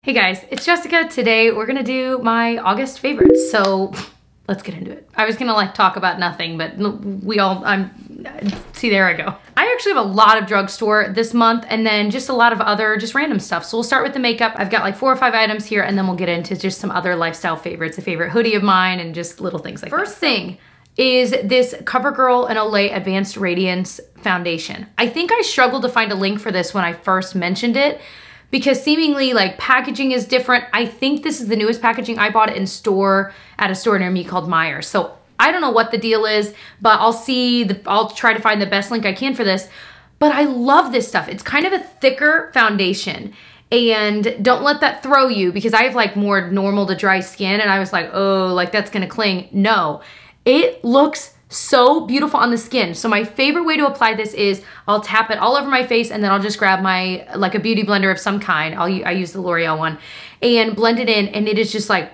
Hey guys, it's Jessica. Today we're gonna do my August favorites. So let's get into it. I was gonna like talk about nothing, but see, there I go. I actually have a lot of drugstore this month and then just a lot of other just random stuff. So we'll start with the makeup. I've got like 4 or 5 items here and then we'll get into just some other lifestyle favorites, a favorite hoodie of mine and just little things like that. First thing is this Covergirl and Olay Advanced Radiance Foundation. I think I struggled to find a link for this when I first mentioned it, because seemingly like packaging is different. I think this is the newest packaging. I bought it in store at a store near me called Myers. So I don't know what the deal is, but I'll try to find the best link I can for this. But I love this stuff. It's kind of a thicker foundation. And don't let that throw you, because I have like more normal to dry skin and I was like, oh, like that's gonna cling. No, it looks so beautiful on the skin. So my favorite way to apply this is I'll tap it all over my face and then I'll just grab my, like a beauty blender of some kind. I use the L'Oreal one and blend it in, and it is just like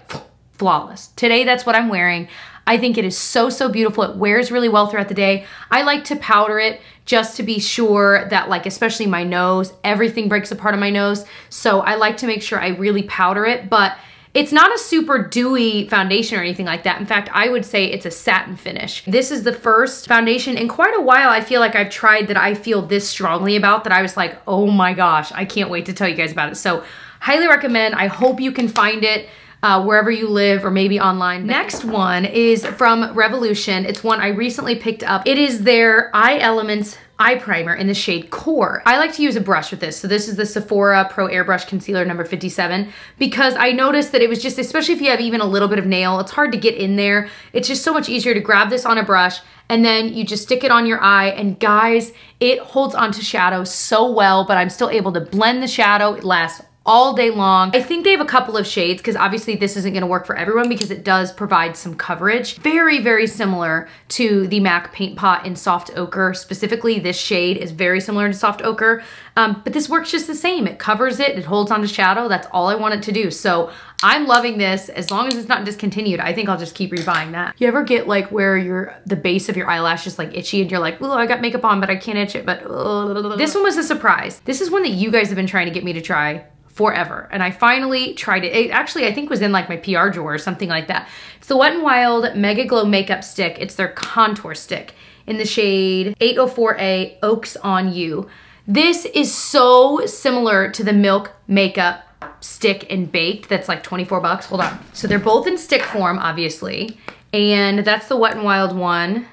flawless. Today, that's what I'm wearing. I think it is so, so beautiful. It wears really well throughout the day. I like to powder it just to be sure that, like, especially my nose, everything breaks apart on my nose. So I like to make sure I really powder it, but it's not a super dewy foundation or anything like that. In fact, I would say it's a satin finish. This is the first foundation in quite a while I feel like I've tried that I feel this strongly about, that I was like, oh my gosh, I can't wait to tell you guys about it. So highly recommend. I hope you can find it wherever you live or maybe online. Next one is from Revolution. It's one I recently picked up. It is their Eye Elements eye primer in the shade Core. I like to use a brush with this. So this is the Sephora Pro Airbrush Concealer number 57, because I noticed that it was just, especially if you have even a little bit of nail, it's hard to get in there. It's just so much easier to grab this on a brush and then you just stick it on your eye, and guys, it holds onto shadow so well, but I'm still able to blend the shadow. It lasts all day long. I think they have a couple of shades, because obviously this isn't gonna work for everyone because it does provide some coverage. Very, very similar to the MAC Paint Pot in Soft Ochre. Specifically, this shade is very similar to Soft Ochre, but this works just the same. It covers it, it holds onto shadow. That's all I want it to do. So I'm loving this. As long as it's not discontinued, I think I'll just keep rebuying that. You ever get like where the base of your eyelash is like itchy and you're like, oh, I got makeup on, but I can't itch it, but this one was a surprise. This is one that you guys have been trying to get me to try forever, and I finally tried it. It actually, I think, was in like my PR drawer or something like that. It's the Wet n Wild Mega Glow Makeup Stick. It's their contour stick in the shade 804A Oaks on You. This is so similar to the Milk Makeup Stick and Baked that's like 24 bucks. Hold on. So they're both in stick form, obviously, and that's the Wet n Wild one.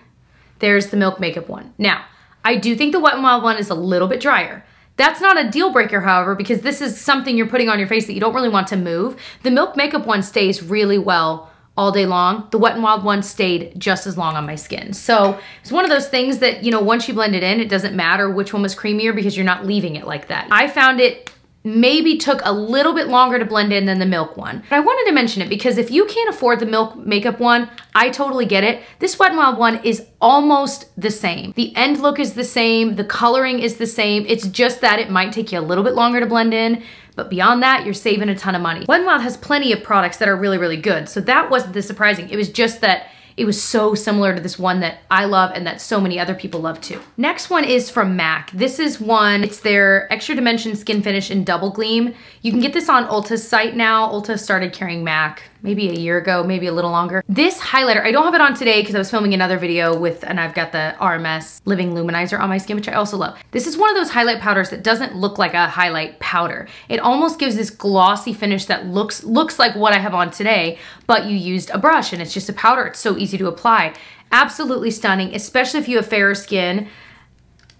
There's the Milk Makeup one. Now, I do think the Wet n Wild one is a little bit drier. That's not a deal breaker, however, because this is something you're putting on your face that you don't really want to move. The Milk Makeup one stays really well all day long. The Wet n Wild one stayed just as long on my skin. So it's one of those things that, you know, once you blend it in, it doesn't matter which one was creamier because you're not leaving it like that. I found it maybe took a little bit longer to blend in than the Milk one. But I wanted to mention it because if you can't afford the Milk Makeup one, I totally get it. This Wet n Wild one is almost the same. The end look is the same, the coloring is the same. It's just that it might take you a little bit longer to blend in, but beyond that, you're saving a ton of money. Wet n Wild has plenty of products that are really, really good, so that wasn't the surprising. It was just that it was so similar to this one that I love and that so many other people love too. Next one is from MAC. This is one, it's their Extra Dimension Skin Finish in Double Gleam. You can get this on Ulta's site now. Ulta started carrying MAC maybe a year ago, maybe a little longer. This highlighter, I don't have it on today because I was filming another video and I've got the RMS Living Luminizer on my skin, which I also love. This is one of those highlight powders that doesn't look like a highlight powder. It almost gives this glossy finish that looks like what I have on today, but you used a brush and it's just a powder. It's so easy to apply. Absolutely stunning, especially if you have fairer skin.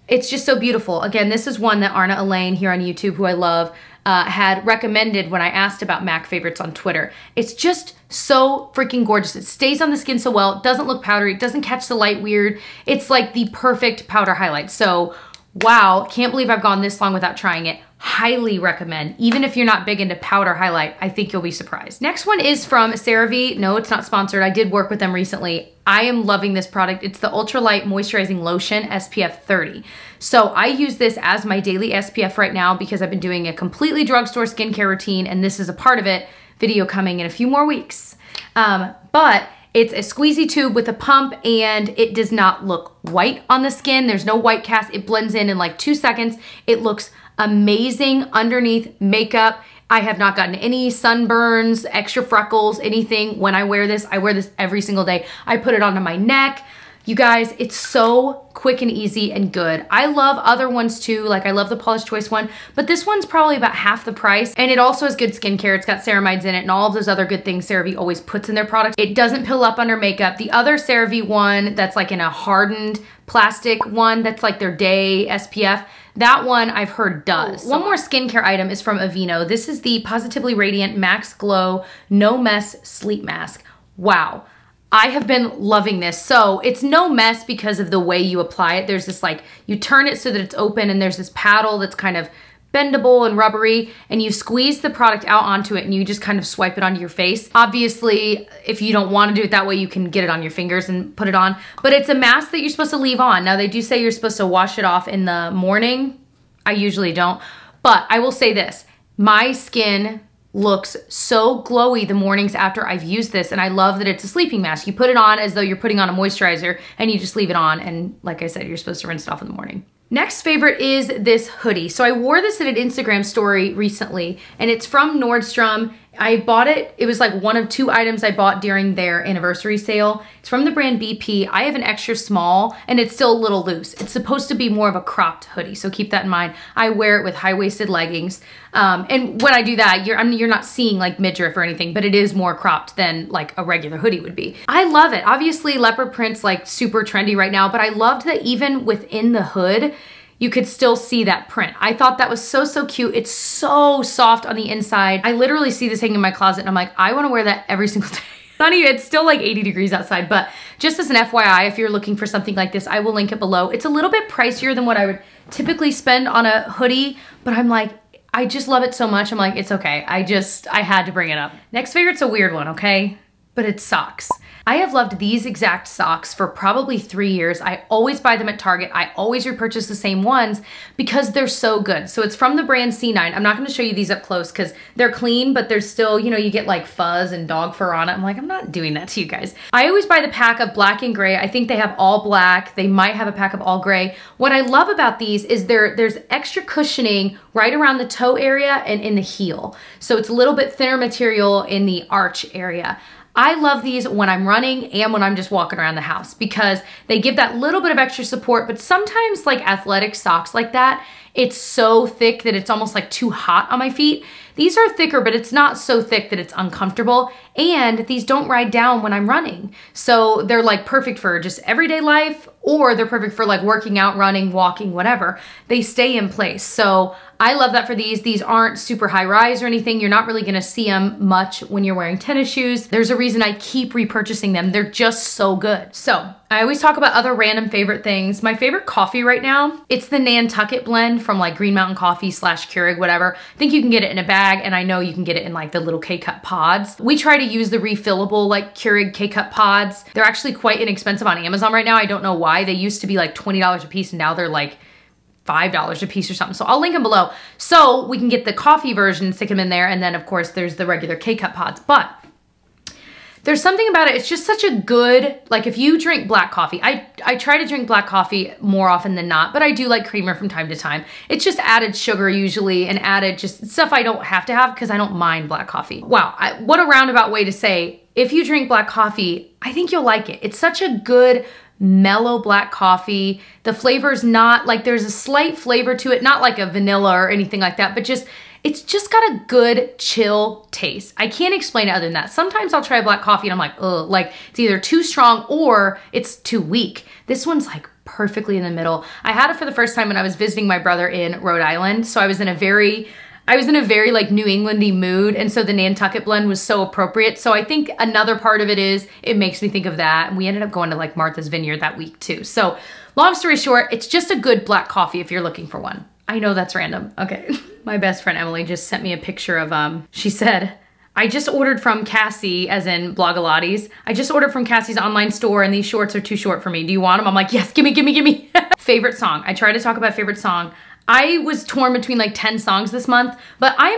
It's just so beautiful. Again, this is one that Arna Elaine here on YouTube, who I love, had recommended when I asked about MAC favorites on Twitter. It's just so freaking gorgeous. It stays on the skin so well. It doesn't look powdery. It doesn't catch the light weird. It's like the perfect powder highlight. So wow, can't believe I've gone this long without trying it. Highly recommend. Even if you're not big into powder highlight, I think you'll be surprised. Next one is from Cerave. No, it's not sponsored. I did work with them recently. I am loving this product. It's the Ultralight Moisturizing Lotion SPF 30. So I use this as my daily SPF right now because I've been doing a completely drugstore skincare routine, and this is a part of it. Video coming in a few more weeks. But it's a squeezy tube with a pump, and it does not look white on the skin. There's no white cast. It blends in like 2 seconds. It looks amazing underneath makeup. I have not gotten any sunburns, extra freckles, anything when I wear this. I wear this every single day. I put it onto my neck. You guys, it's so quick and easy and good. I love other ones too, like I love the Paula's Choice one, but this one's probably about half the price, and it also has good skincare. It's got ceramides in it and all of those other good things Cerave always puts in their products. It doesn't pill up under makeup. The other Cerave one that's like in a hardened plastic one, that's like their day SPF, that one I've heard does. One more skincare item is from Aveeno. This is the Positively Radiant Max Glow No Mess Sleep Mask. Wow. I have been loving this. So it's no mess because of the way you apply it. There's this like, you turn it so that it's open and there's this paddle that's kind of bendable and rubbery, and you squeeze the product out onto it and you just kind of swipe it onto your face. Obviously, if you don't want to do it that way, you can get it on your fingers and put it on, but it's a mask that you're supposed to leave on. Now they do say you're supposed to wash it off in the morning. I usually don't, but I will say this, my skin looks so glowy the mornings after I've used this, and I love that it's a sleeping mask. You put it on as though you're putting on a moisturizer and you just leave it on, and like I said, you're supposed to rinse it off in the morning. Next favorite is this hoodie. So I wore this in an Instagram story recently, and it's from Nordstrom. I bought it, it was like one of 2 items I bought during their anniversary sale. It's from the brand BP. I have an extra small and it's still a little loose. It's supposed to be more of a cropped hoodie, so keep that in mind. I wear it with high-waisted leggings. And when I do that, you're not seeing like midriff or anything, but it is more cropped than like a regular hoodie would be. I love it. Obviously leopard print's like super trendy right now, but I loved that even within the hood, you could still see that print. I thought that was so, so cute. It's so soft on the inside. I literally see this hanging in my closet and I'm like, I wanna wear that every single day. It's still like 80 degrees outside, but just as an FYI, if you're looking for something like this, I will link it below. It's a little bit pricier than what I would typically spend on a hoodie, but I'm like, I just love it so much. I'm like, it's okay. I had to bring it up. Next favorite's a weird one, okay? But it's socks. I have loved these exact socks for probably 3 years. I always buy them at Target. I always repurchase the same ones because they're so good. So it's from the brand C9. I'm not gonna show you these up close because they're clean, but there's still, you know, you get like fuzz and dog fur on it. I'm like, I'm not doing that to you guys. I always buy the pack of black and gray. I think they have all black. They might have a pack of all gray. What I love about these is there's extra cushioning right around the toe area and in the heel. So it's a little bit thinner material in the arch area. I love these when I'm running and when I'm just walking around the house because they give that little bit of extra support, but sometimes like athletic socks like that, it's so thick that it's almost like too hot on my feet. These are thicker, but it's not so thick that it's uncomfortable, and these don't ride down when I'm running. So they're like perfect for just everyday life, or they're perfect for like working out, running, walking, whatever. They stay in place. So I love that for these. These aren't super high rise or anything. You're not really gonna see them much when you're wearing tennis shoes. There's a reason I keep repurchasing them. They're just so good. So I always talk about other random favorite things. My favorite coffee right now, it's the Nantucket blend from like Green Mountain Coffee / Keurig, whatever. I think you can get it in a bag, and I know you can get it in like the little K-Cup pods. We try to use the refillable like Keurig K-Cup pods. They're actually quite inexpensive on Amazon right now. I don't know why. They used to be like $20 a piece, and now they're like $5 a piece or something. So I'll link them below. So we can get the coffee version, stick them in there, and then of course there's the regular K-Cup pods. But there's something about it, it's just such a good, like if you drink black coffee, I try to drink black coffee more often than not, but I do like creamer from time to time. It's just added sugar usually, and added just stuff I don't have to have because I don't mind black coffee. Wow, what a roundabout way to say, if you drink black coffee, I think you'll like it. It's such a good, mellow black coffee. The flavor's not, like there's a slight flavor to it, not like a vanilla or anything like that, but just, it's just got a good chill taste. I can't explain it other than that. Sometimes I'll try black coffee and I'm like, ugh, like it's either too strong or it's too weak. This one's like perfectly in the middle. I had it for the first time when I was visiting my brother in Rhode Island. So I was in a very like New Englandy mood, and so the Nantucket blend was so appropriate. So I think another part of it is it makes me think of that. And we ended up going to like Martha's Vineyard that week too. So long story short, it's just a good black coffee if you're looking for one. I know that's random. Okay. My best friend Emily just sent me a picture of, she said, I just ordered from Cassie, as in Blogilates. I just ordered from Cassie's online store and these shorts are too short for me. Do you want them? I'm like, yes, gimme, gimme, gimme. Favorite song. I try to talk about favorite song. I was torn between like 10 songs this month, but I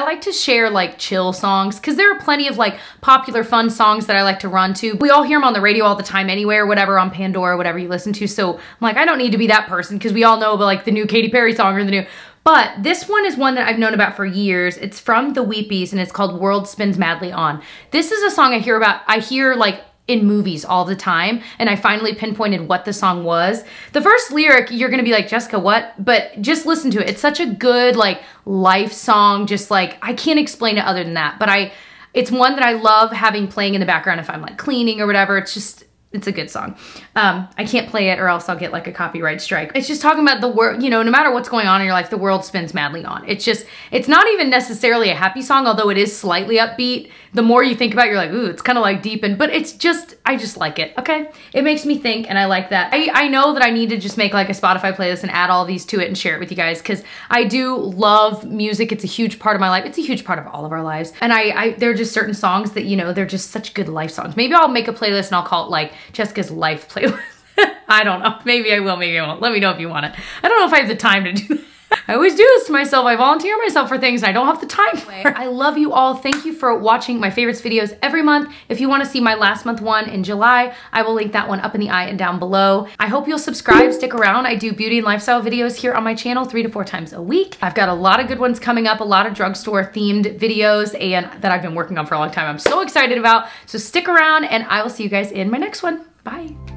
like to share like chill songs because there are plenty of like popular fun songs that I like to run to. We all hear them on the radio all the time anywhere, whatever, on Pandora, whatever you listen to. So I'm like, I don't need to be that person because we all know about like the new Katy Perry song or the new, But this one is one that I've known about for years. It's from the Weepies and it's called World Spins Madly On. This is a song I hear like in movies all the time, and I finally pinpointed what the song was. The first lyric, you're gonna be like, Jessica, what? But just listen to it. It's such a good like life song, just like, I can't explain it other than that, but it's one that I love having playing in the background if I'm like cleaning or whatever. It's a good song. I can't play it or else I'll get like a copyright strike. It's just talking about the world, you know, no matter what's going on in your life, the world spins madly on. It's not even necessarily a happy song, although it is slightly upbeat. The more you think about it, you're like, ooh, it's kind of like deep but I just like it, okay? It makes me think and I like that. I know that I need to just make like a Spotify playlist and add all these to it and share it with you guys because I do love music. It's a huge part of my life. It's a huge part of all of our lives. And there are just certain songs that, you know, they're just such good life songs. Maybe I'll make a playlist and I'll call it like Jessica's Life Playlist. I don't know. Maybe I will, maybe I won't. Let me know if you want it. I don't know if I have the time to do that. I always do this to myself. I volunteer myself for things and I don't have the time for it. I love you all. Thank you for watching my favorites videos every month. If you want to see my last month one in July, I will link that one up in the eye and down below. I hope you'll subscribe, stick around. I do beauty and lifestyle videos here on my channel 3 to 4 times a week. I've got a lot of good ones coming up, a lot of drugstore themed videos and that I've been working on for a long time. I'm so excited about. So stick around and I will see you guys in my next one. Bye.